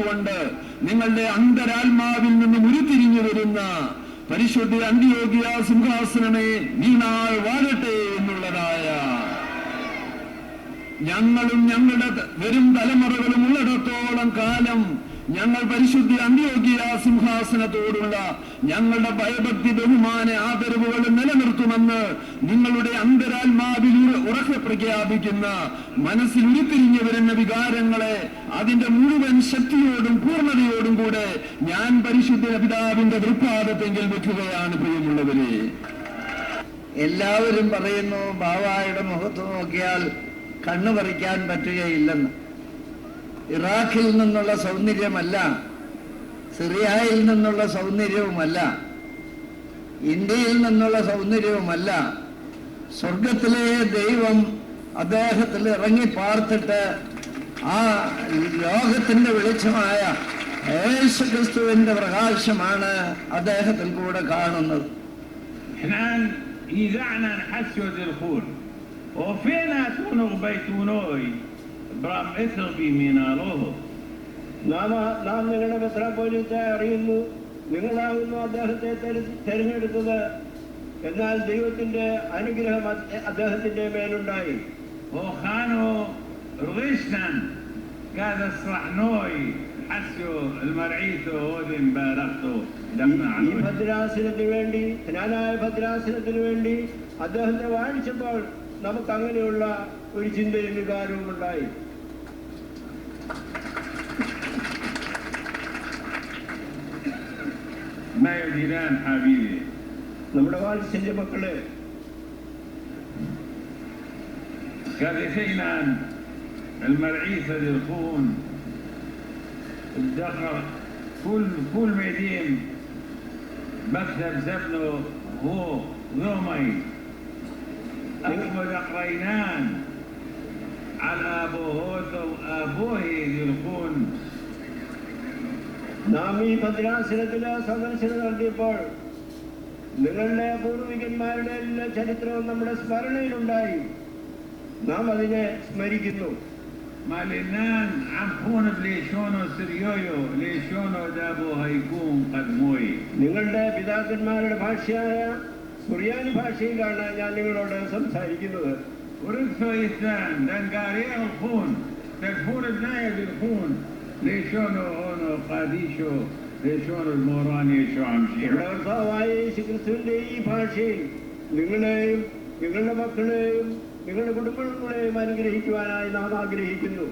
നിന്നുകൊണ്ട് നിങ്ങളുടെ അന്തരാത്മാവിൽ നിന്നും ഉരുത്തിരിഞ്ഞു വരുന്ന പരിശുദ്ധ അന്ത്യോക്യ സിംഹാസനമേ നീണാൾ വാഴട്ടെ എന്നുള്ളതായ ഞങ്ങളും ഞങ്ങളുടെ വരും തലമുറകളും ഉള്ളിടത്തോളം കാലം ഞങ്ങൾ പരിശുദ്ധ അന്ത്യോക്യ സിംഹാസനത്തോടുള്ള ഞങ്ങളുടെ ഭയഭക്തി ബഹുമാന ആദരവുകൾ നിലനിർത്തുമെന്ന് നിങ്ങളുടെ അന്തരാത്മാവിൽ ഉറക്കെ പ്രഖ്യാപിക്കുന്ന മനസ്സിൽ ഉരുത്തിരിഞ്ഞു വരുന്ന വികാരങ്ങളെ അതിന്റെ മുഴുവൻ ശക്തിയോടും പൂർണ്ണതയോടും കൂടെ ഞാൻ പരിശുദ്ധ പിതാവിന്റെ തൃപ്പാദത്തെങ്കിൽ വെക്കുകയാണ്. പ്രിയമുള്ളവരെ, എല്ലാവരും പറയുന്നു ബാവായുടെ മുഖത്ത് നോക്കിയാൽ കണ്ണു പറിക്കാൻ പറ്റുകയില്ലെന്ന്. ഇറാഖിൽ നിന്നുള്ള സൗന്ദര്യമല്ല, സിറിയയിൽ നിന്നുള്ള സൗന്ദര്യവുമല്ല, ഇന്ത്യയിൽ നിന്നുള്ള സൗന്ദര്യവുമല്ല. സ്വർഗത്തിലെ ദൈവം അദ്ദേഹത്തിൽ ഇറങ്ങി പാർത്തിട്ട് ആ ലോകത്തിന്റെ വെളിച്ചമായ യേശുക്രിസ്തുവിന്റെ പ്രകാശമാണ് അദ്ദേഹത്തിൽ കൂടെ കാണുന്നത്. നാം നിങ്ങളുടെ മെത്രാപ്പോലീത്തെ അറിയുന്നു, നിങ്ങളാകുന്നു അദ്ദേഹത്തെ തെരഞ്ഞെടുത്തത്. എന്നാൽ ദൈവത്തിന്റെ അനുഗ്രഹം അദ്ദേഹത്തിന്റെ മേലുണ്ടായി. ഈ ഭദ്രാസനത്തിന് വേണ്ടി, ജ്ഞാനായ ഭദ്രാസനത്തിന് വേണ്ടി അദ്ദേഹത്തെ വാഴിച്ചപ്പോൾ നമുക്ക് അങ്ങനെയുള്ള ഒരു ചിന്തയും വികാരവും ഉണ്ടായി. നമ്മുടെ വാത്സല്യ മക്കളെ, المرعيثة للخون الدخل كل ميدين مكتب زبنه هو ذومي أكمل أقرينان على أبوه للخون. നാം ഈ ഭദ്രാസനത്തിലെ സന്ദർശനം നടത്തിയപ്പോൾ നിങ്ങളുടെ പൂർവികന്മാരുടെ എല്ലാ ചരിത്രവും നമ്മുടെ സ്മരണയിലുണ്ടായി. നാം അതിനെ സ്മരിക്കുന്നു. നിങ്ങളുടെ പിതാക്കന്മാരുടെ ഭാഷയായ സുറിയാനി ഭാഷയിലാണ് ഞാൻ നിങ്ങളോട് സംസാരിക്കുന്നത്. കർത്താവായ യേശുക്രിസ്തുവിന്റെ ഈ ഭാഷയിൽ നിങ്ങളെയും നിങ്ങളുടെ മക്കളെയും നിങ്ങളുടെ കുടുംബങ്ങളെയും അനുഗ്രഹിക്കുവാനായി നാം ആഗ്രഹിക്കുന്നു.